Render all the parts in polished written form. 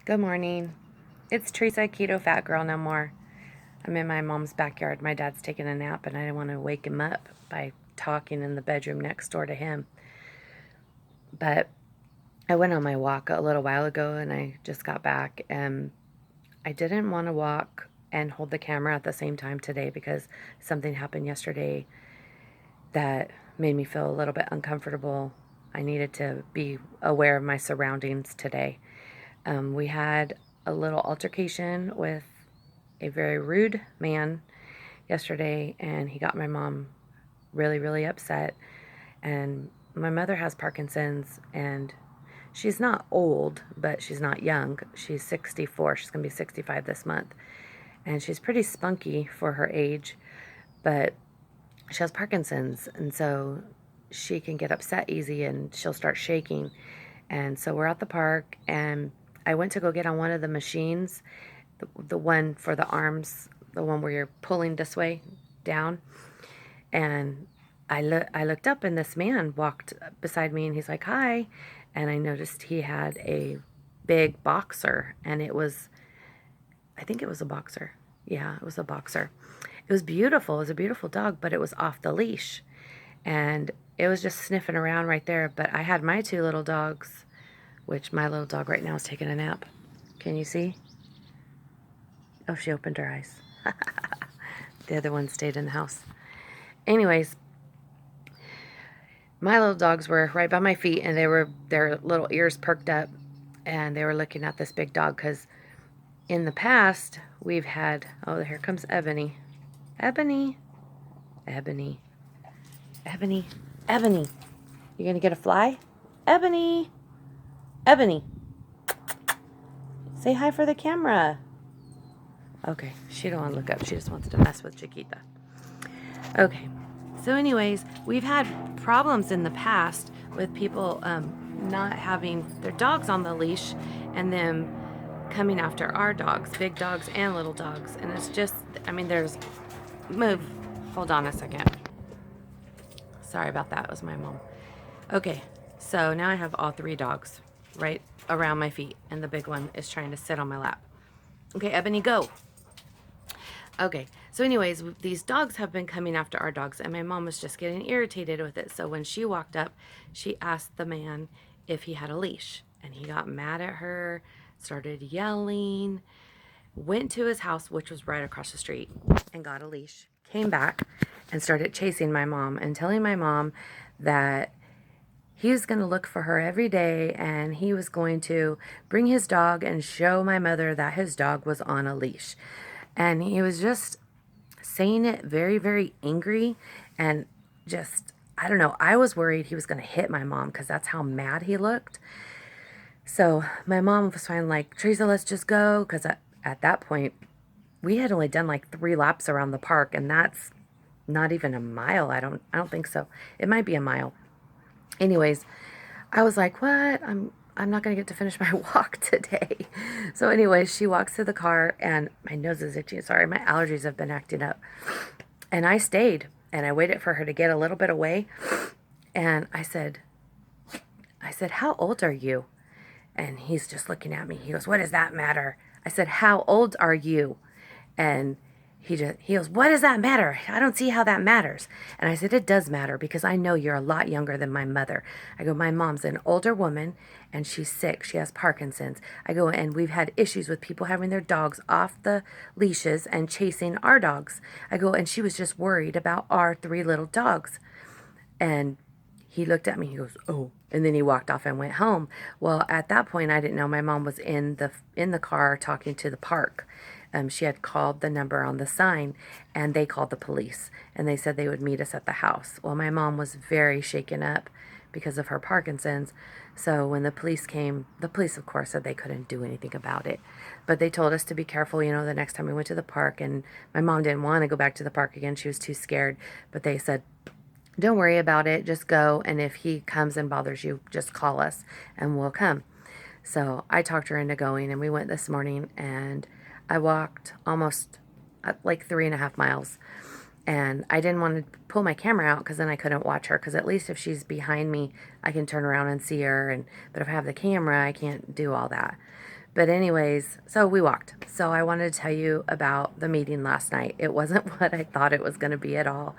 Good morning. It's Theresa, Ketofatgurlnomore. I'm in my mom's backyard. My dad's taking a nap, and I didn't want to wake him up by talking in the bedroom next door to him. But I went on my walk a little while ago, and I just got back, and I didn't want to walk and hold the camera at the same time today because something happened yesterday that made me feel a little bit uncomfortable. I needed to be aware of my surroundings today. We had a little altercation with a very rude man yesterday, and he got my mom really, really upset. And my mother has Parkinson's, and she's not old, but she's not young. She's 64. She's going to be 65 this month. And she's pretty spunky for her age, but she has Parkinson's, and so she can get upset easy and she'll start shaking. And so we're at the park, and I went to go get on one of the machines, the one for the arms, the one where you're pulling this way down. And I looked up, and this man walked beside me, and he's like, "Hi." And I noticed he had a big boxer, and I think it was a boxer. Yeah, it was a boxer. It was beautiful. It was a beautiful dog, but it was off the leash. And it was just sniffing around right there. But I had my two little dogs, which my little dog right now is taking a nap. Can you see? Oh, she opened her eyes. The other one stayed in the house. Anyways, my little dogs were right by my feet, and their little ears perked up, and they were looking at this big dog because in the past we've had, oh, here comes Ebony. Ebony. Ebony. Ebony. Ebony. You gonna get a fly? Ebony. Ebony. Say hi for the camera. Okay, she don't want to look up. She just wants to mess with Chiquita. Okay, so anyways, we've had problems in the past with people not having their dogs on the leash and them coming after our dogs, big dogs and little dogs. And it's just, move. Hold on a second. Sorry about that. It was my mom. Okay, so now I have all three dogs right around my feet, and the big one is trying to sit on my lap. Okay, Ebony, go. Okay, so anyways, these dogs have been coming after our dogs, and my mom was just getting irritated with it. So when she walked up, she asked the man if he had a leash, and he got mad at her, started yelling, went to his house, which was right across the street, and got a leash, came back, and started chasing my mom and telling my mom that he was going to look for her every day, and he was going to bring his dog and show my mother that his dog was on a leash. And he was just saying it very, very angry, and just, I don't know, I was worried he was going to hit my mom because that's how mad he looked. So my mom was finally like, "Theresa, let's just go," because at that point, we had only done like 3 laps around the park, and that's not even a mile. I don't think so. It might be a mile. Anyways, I was like, "What? I'm not going to get to finish my walk today." So anyways, she walks to the car, and my nose is itchy. Sorry, my allergies have been acting up. And I stayed, and I waited for her to get a little bit away. And I said, "How old are you?" And he's just looking at me. He goes, "What does that matter?" I said, "How old are you?" And he goes, "What does that matter? I don't see how that matters." And I said, "It does matter because I know you're a lot younger than my mother." I go, "My mom's an older woman, and she's sick. She has Parkinson's." I go, "And we've had issues with people having their dogs off the leashes and chasing our dogs." I go, "And she was just worried about our 3 little dogs." And he looked at me, he goes, "Oh," and then he walked off and went home. Well, at that point, I didn't know my mom was in the car talking to the park. She had called the number on the sign, and they called the police, and they said they would meet us at the house. Well, my mom was very shaken up because of her Parkinson's. So when the police came, the police, of course, said they couldn't do anything about it. But they told us to be careful, the next time we went to the park. And my mom didn't want to go back to the park again. She was too scared. But they said, "Don't worry about it. Just go. And if he comes and bothers you, just call us and we'll come." So I talked her into going, and we went this morning, and I walked almost like 3.5 miles. And I didn't want to pull my camera out because then I couldn't watch her. Because at least if she's behind me, I can turn around and see her. But if I have the camera, I can't do all that. But anyways, so we walked. So I wanted to tell you about the meeting last night. It wasn't what I thought it was going to be at all.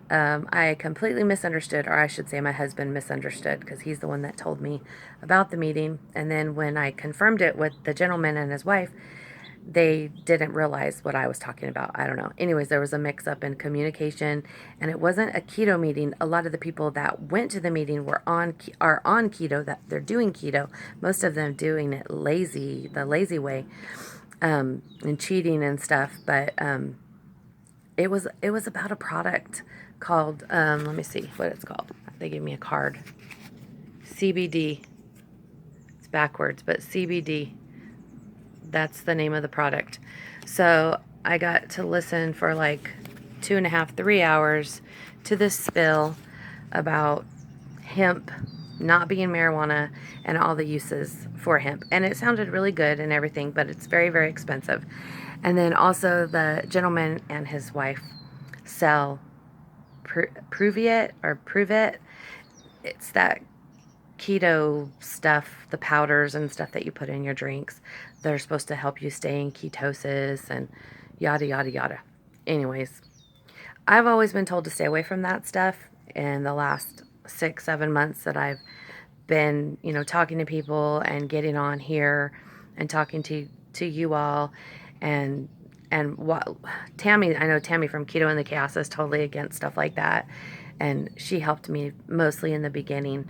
I completely misunderstood, or I should say my husband misunderstood, because he's the one that told me about the meeting. And then when I confirmed it with the gentleman and his wife, they didn't realize what I was talking about. I don't know. Anyways, there was a mix-up in communication, and it wasn't a keto meeting. A lot of the people that went to the meeting are on keto, that they're doing keto. Most of them doing it the lazy way, and cheating and stuff. But it was about a product called, let me see what it's called. They gave me a card. CBD. It's backwards, but CBD. That's the name of the product. So I got to listen for like 2.5, 3 hours to this spill about hemp not being marijuana and all the uses for hemp. And it sounded really good and everything, but it's very, very expensive. And then also the gentleman and his wife sell Prove It. It's that keto stuff, the powders and stuff that you put in your drinks. They're supposed to help you stay in ketosis and yada, yada, yada. Anyways, I've always been told to stay away from that stuff. In the last 6, 7 months that I've been, talking to people and getting on here and talking to you all, and what Tammy, I know Tammy from Keto and the Chaos is totally against stuff like that, and she helped me mostly in the beginning.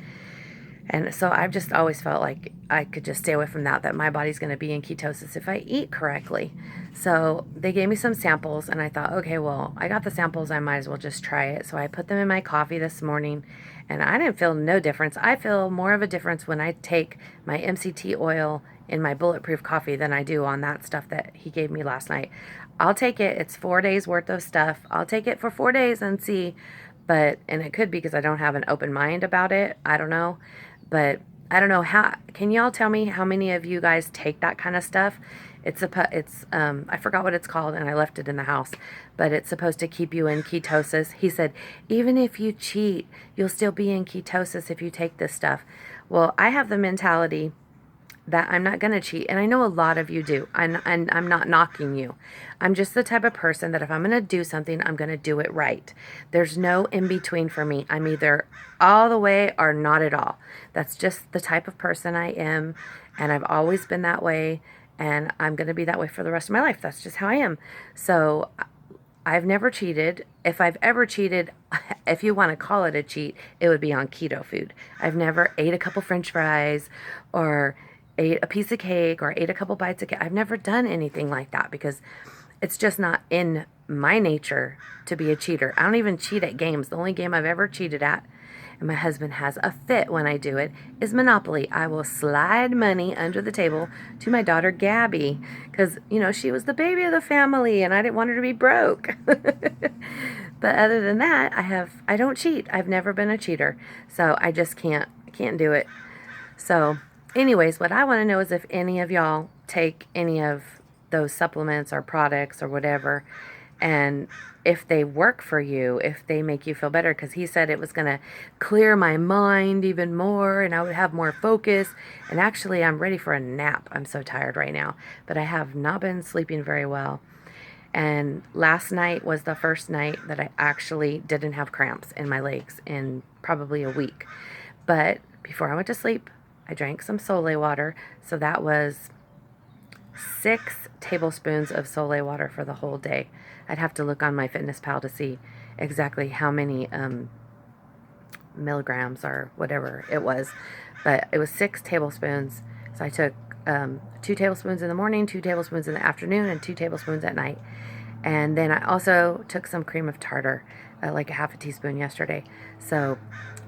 And so I've just always felt like I could just stay away from that my body's going to be in ketosis if I eat correctly. So they gave me some samples, and I thought, okay, well, I got the samples, I might as well just try it. So I put them in my coffee this morning, and I didn't feel no difference. I feel more of a difference when I take my MCT oil in my bulletproof coffee than I do on that stuff that he gave me last night. I'll take it. It's 4 days worth of stuff. I'll take it for 4 days and see. And it could be because I don't have an open mind about it. I don't know. But I don't know how. Can y'all tell me how many of you guys take that kind of stuff? I forgot what it's called, and I left it in the house. But it's supposed to keep you in ketosis. He said, even if you cheat, you'll still be in ketosis if you take this stuff. Well, I have the mentality that I'm not going to cheat. And I know a lot of you do. And I'm not knocking you. I'm just the type of person that if I'm going to do something, I'm going to do it right. There's no in between for me. I'm either all the way or not at all. That's just the type of person I am. And I've always been that way. And I'm going to be that way for the rest of my life. That's just how I am. So I've never cheated. If I've ever cheated, if you want to call it a cheat, it would be on keto food. I've never ate a couple French fries or ate a piece of cake or ate a couple bites of cake. I've never done anything like that because it's just not in my nature to be a cheater. I don't even cheat at games. The only game I've ever cheated at, and my husband has a fit when I do it, is Monopoly. I will slide money under the table to my daughter Gabby because, she was the baby of the family and I didn't want her to be broke. But other than that, I don't cheat. I've never been a cheater. So I just can't do it. So anyways, what I want to know is if any of y'all take any of those supplements or products or whatever, and if they work for you, if they make you feel better, because he said it was going to clear my mind even more and I would have more focus. And actually, I'm ready for a nap. I'm so tired right now, but I have not been sleeping very well. And last night was the first night that I actually didn't have cramps in my legs in probably a week. But before I went to sleep, I drank some Sole water. So that was 6 tablespoons of Sole water for the whole day. I'd have to look on MyFitnessPal to see exactly how many milligrams or whatever it was. But it was 6 tablespoons. So I took 2 tablespoons in the morning, 2 tablespoons in the afternoon, and 2 tablespoons at night. And then I also took some cream of tartar, like a half a teaspoon yesterday. So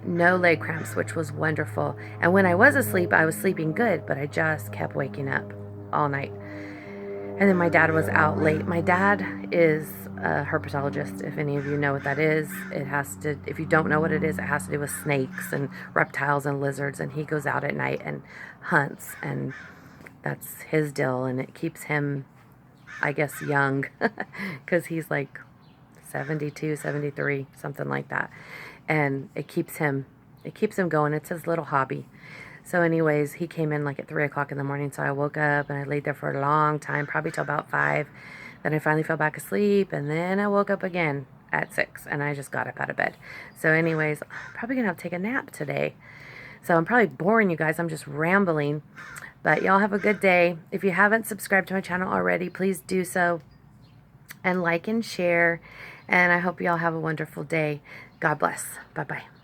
no leg cramps, which was wonderful. And when I was asleep, I was sleeping good, but I just kept waking up all night. And then my dad was out late. My dad is a herpetologist. If any of you know what that is, if you don't know what it is, it has to do with snakes and reptiles and lizards. And he goes out at night and hunts, and that's his deal. And it keeps him, I guess, young, because he's like 72, 73, something like that. And it keeps him going. It's his little hobby. So anyways, he came in like at 3 o'clock in the morning. So I woke up and I laid there for a long time, probably till about 5. Then I finally fell back asleep. And then I woke up again at 6. And I just got up out of bed. So anyways, I'm probably going to have to take a nap today. So I'm probably boring you guys. I'm just rambling. But y'all have a good day. If you haven't subscribed to my channel already, please do so. And like and share. And I hope y'all have a wonderful day. God bless. Bye-bye.